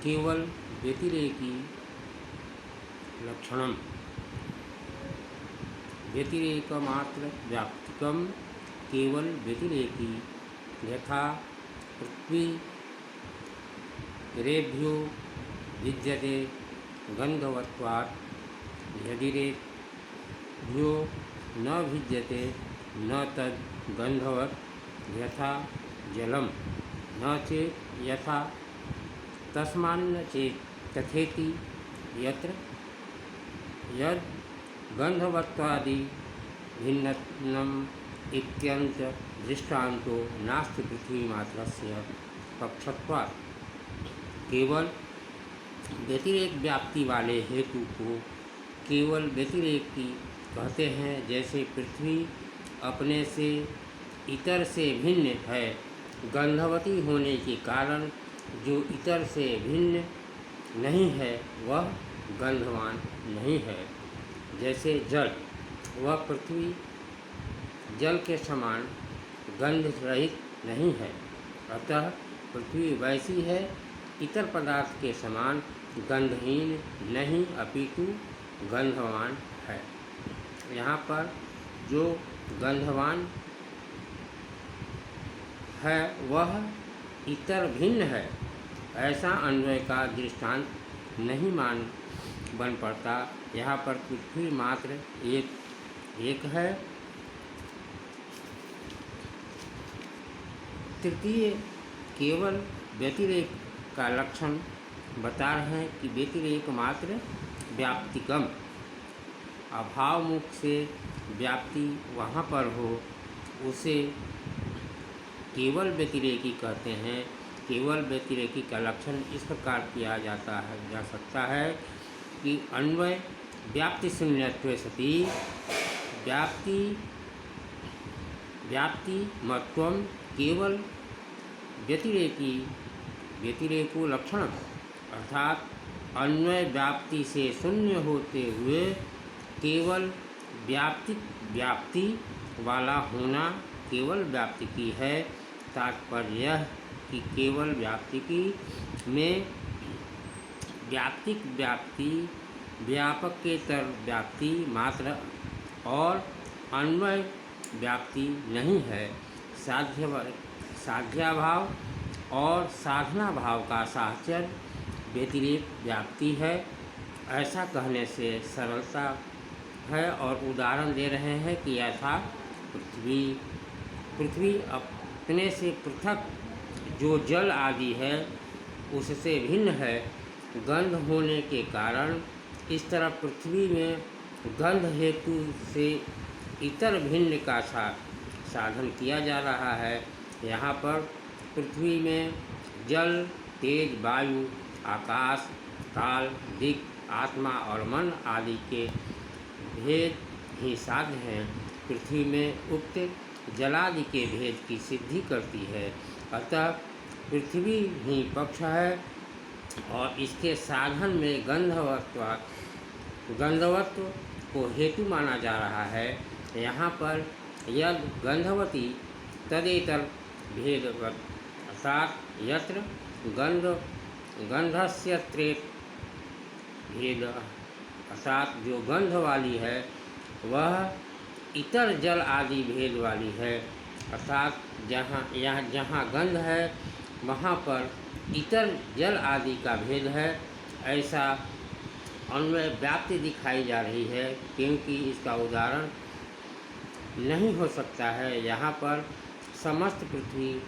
केवल व्यतिरेकी लक्षणम व्यतिरेकमात्र व्याप्तिकम केवल व्यतिरेकी यथा पृथ्वी रेभ्यो विद्यते गंधवत्वात् यदिरेभ्यो न भिद्यते न तद गंधवत् यथा जलम न चेत् यथा तस्मान्न चेत् तथेति यत्र यद गंधवत्वादि भिन्नत्वम् इत्यंत दृष्टान्तो नास्ति पृथ्वी मात्रस्य पक्षत्वात्। केवल व्यतिरेक व्याप्ति वाले हेतु को केवल व्यतिरेकी कहते हैं। जैसे पृथ्वी अपने से इतर से भिन्न है, गंधवती होने के कारण जो इतर से भिन्न नहीं है वह गंधवान नहीं है। जैसे जल, वह पृथ्वी जल के समान गंध रहित नहीं है, अतः पृथ्वी वैसी है इतर पदार्थ के समान गंधहीन नहीं अपितु गंधवान है। यहाँ पर जो गंधवान है वह इतर भिन्न है, ऐसा अन्वय का दृष्टांत नहीं बन पड़ता। यहाँ पर पृथ्वी मात्र एक है। तृतीय केवल व्यतिरेक का लक्षण बता रहे हैं कि व्यतिरेक मात्र व्याप्तिकम, अभाव मुख से व्याप्ति वहाँ पर हो उसे केवल व्यतिरेकी कहते हैं। केवल व्यतिरेकी का लक्षण इस प्रकार किया जा सकता है कि अन्वय व्याप्ति शून्यत्वे सति व्याप्ति मत्वम केवल व्यतिरेको लक्षण, अर्थात अन्वय व्याप्ति से शून्य होते हुए केवल व्याप्ति वाला होना केवल व्याप्ति की है। तात्पर्य यह कि केवल व्याप्तिकी में व्याप्तिक व्याप्ति, व्यापकेतर व्याप्ति मात्र और अन्वय व्याप्ति नहीं है। साध्याभाव और साधना भाव का साहचर्य व्यतिरेक व्याप्ति है। ऐसा कहने से सरलता है और उदाहरण दे रहे हैं कि ऐसा पृथ्वी अपने से पृथक जो जल आदि है उससे भिन्न है गंध होने के कारण। इस तरह पृथ्वी में गंध हेतु से इतर भिन्न का साधन किया जा रहा है। यहाँ पर पृथ्वी में जल, तेज, वायु, आकाश, काल, दिक्, आत्मा और मन आदि के भेद ही साध्य हैं। पृथ्वी में उक्त जलादि के भेद की सिद्धि करती है, अतः पृथ्वी ही पक्ष है और इसके साधन में गंधवत्व को हेतु माना जा रहा है। यहाँ पर यद गंधवती तदेतर भेदवत, अर्थात यत्र गंधस्य त्रेत भेद, अर्थात जो गंध वाली है वह इतर जल आदि भेद वाली है। अर्थात जहाँ गंध है वहाँ पर इतर जल आदि का भेद है, ऐसा अन्वय व्याप्ति दिखाई जा रही है, क्योंकि इसका उदाहरण नहीं हो सकता है। यहाँ पर समस्त पृथ्वी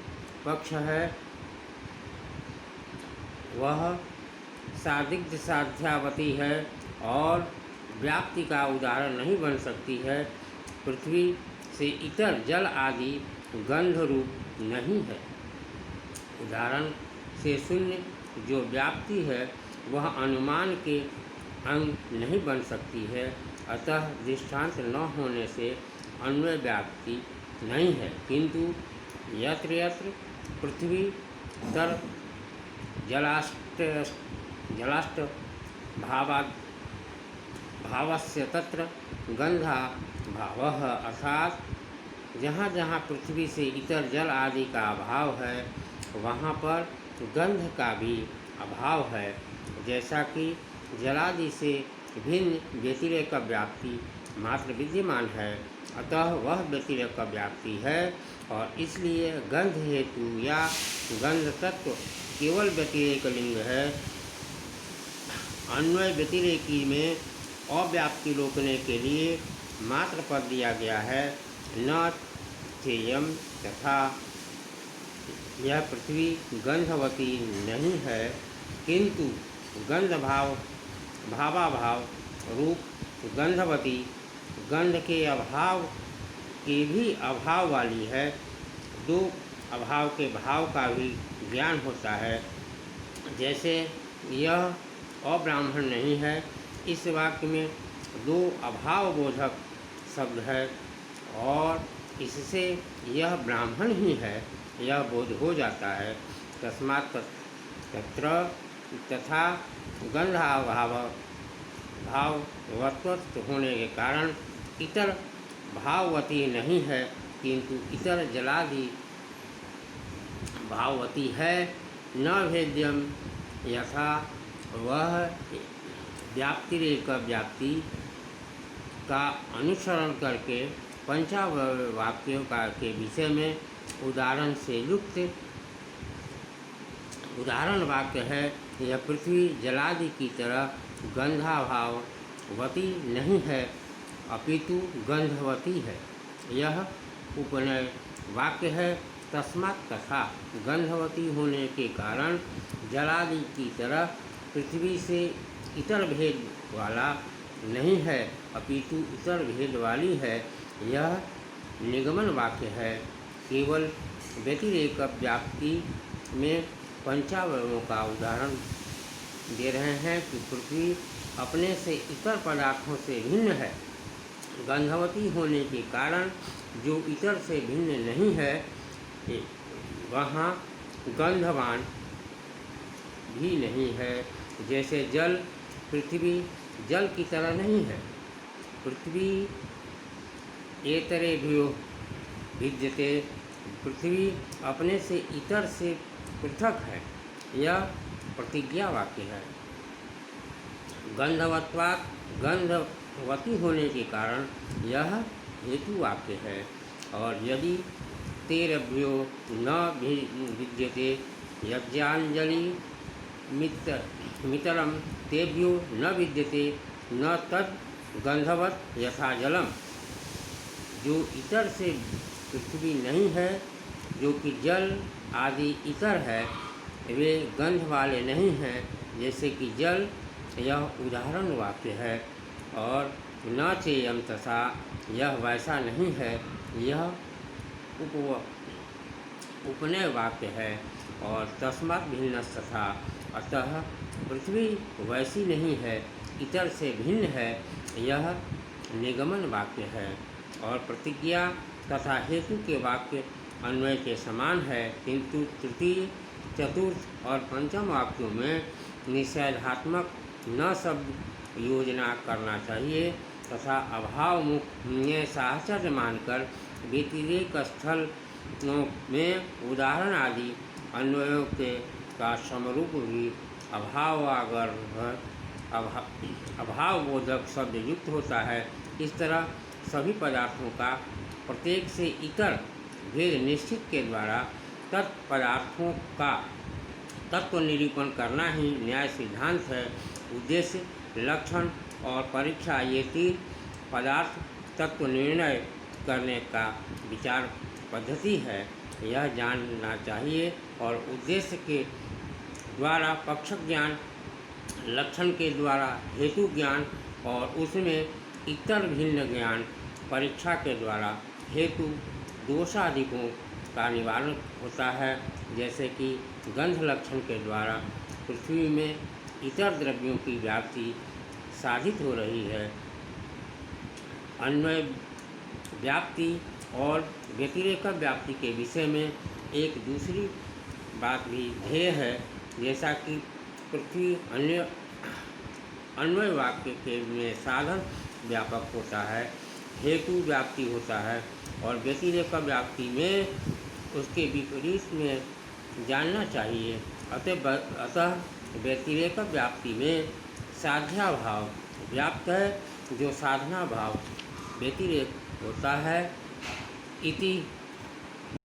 पक्ष है, वह सादिग्ध साध्यावती है और व्याप्ति का उदाहरण नहीं बन सकती है। पृथ्वी से इतर जल आदि गंध रूप नहीं है। उदाहरण से शून्य जो व्याप्ति है वह अनुमान के अंग नहीं बन सकती है, अतः दृष्टांत न होने से अन्वय व्याप्ति नहीं है। किंतु यत्र यत्र पृथ्वी तर जलाष्ट भावस्य तत्र गंधा भावः, अर्थात जहाँ जहाँ पृथ्वी से इतर जल आदि का अभाव है वहाँ पर गंध का भी अभाव है, जैसा कि जलादि से भिन्न व्यतिरेक का व्याप्ति मात्र विद्यमान है, अतः वह व्यतिरेक का व्याप्ति है और इसलिए गंध हेतु या गंध तत्व केवल व्यतिरेक लिंग है। अन्वय व्यतिरेकी में अव्याप्ति रोकने के लिए मात्र पद दिया गया है, न चेयम तथा यह पृथ्वी गंधवती नहीं है, किंतु गंध भावाभाव रूप गंधवती गंध के अभाव के भी अभाव वाली है। दो अभाव के भाव का भी ज्ञान होता है। जैसे यह अब्राह्मण नहीं है, इस वाक्य में दो अभाव बोधक शब्द है और इससे यह ब्राह्मण ही है यह बोध हो जाता है। तस्मात् तत्र तथा गंधाभाव भाववत्व होने के कारण इतर भाववती नहीं है, किंतु इतर जलादि भाववती है। न भेद्यम यथा वह व्याप्तिरेक व्याप्ति का अनुसरण करके पंचावाक्यों का के विषय में उदाहरण से युक्त उदाहरण वाक्य है। यह पृथ्वी जलादि की तरह गंधाभाववती नहीं है, अपितु गंधवती है। यह उपनय वाक्य है। तस्मात् तथा गंधवती होने के कारण जलादि की तरह पृथ्वी से इतर भेद वाला नहीं है, अपितु इतर भेद वाली है। यह निगमन वाक्य है। केवल व्यतिरेक व्याप्ति में पंचावरणों का उदाहरण दे रहे हैं कि पृथ्वी अपने से इतर पदार्थों से भिन्न है। गंधवती होने के कारण जो इतर से भिन्न नहीं है, वहाँ गंधवान भी नहीं है। जैसे जल पृथ्वी जल की तरह नहीं है। पृथ्वी एतरेभ्यो भिद्यते, पृथ्वी अपने से इतर से पृथक है। यह प्रतिज्ञा वाक्य है। गंधवत्वात् गंधवती होने के कारण यह हेतु वाक्य है। और यदि तेरभ्यो न विद्यते यज्ञांजलि मितरम तेभ्यो न विद्यते न तद गंधवत यथा जलम। जो इतर से पृथ्वी नहीं है, जो कि जल आदि इतर है, वे गंध वाले नहीं हैं जैसे कि जल। यह उदाहरण वाक्य है। और न चेयम तथा यह वैसा नहीं है, यह उपनय वाक्य है। और तस्मात् भिन्न तथा अतः पृथ्वी वैसी नहीं है, इतर से भिन्न है, यह निगमन वाक्य है। और प्रतिज्ञा तथा हेतु के वाक्य अन्वय के समान है, किंतु तृतीय चतुर्थ और पंचम वाक्यों में निषेधात्मक न शब्द योजना करना चाहिए तथा अभाव मुख में साहचर्य मानकर व्यतिरेक स्थल में उदाहरण आदि अन्वयों के का समरूप भी अभावबोधक शब्द युक्त होता है। इस तरह सभी पदार्थों का प्रत्येक से इतर भेद निश्चित के द्वारा तत्पदार्थों का तत्व निरूपण करना ही न्याय सिद्धांत है। उद्देश्य, लक्षण और परीक्षा ये तीन पदार्थ तत्व निर्णय करने का विचार पद्धति है। यह जानना चाहिए। और उद्देश्य के द्वारा पक्ष ज्ञान, लक्षण के द्वारा हेतु ज्ञान और उसमें इतर भिन्न ज्ञान, परीक्षा के द्वारा हेतु दोषादिकों का निवारण होता है। जैसे कि गंध लक्षण के द्वारा पृथ्वी में इतर द्रव्यों की व्याप्ति साधित हो रही है। अन्वय व्याप्ति और व्यतिरेक व्याप्ति के विषय में एक दूसरी बात भी ध्येय है। जैसा कि पृथ्वी अन्वय वाक्य के में साधन व्यापक होता है, हेतु व्याप्ति होता है, और व्यतिरेक व्याप्ति में उसके विपरीत में जानना चाहिए। अतः व्यतिरेक व्याप्ति में साध्या भाव व्याप्त है, जो साधना भाव व्यतिरेक होता है। इति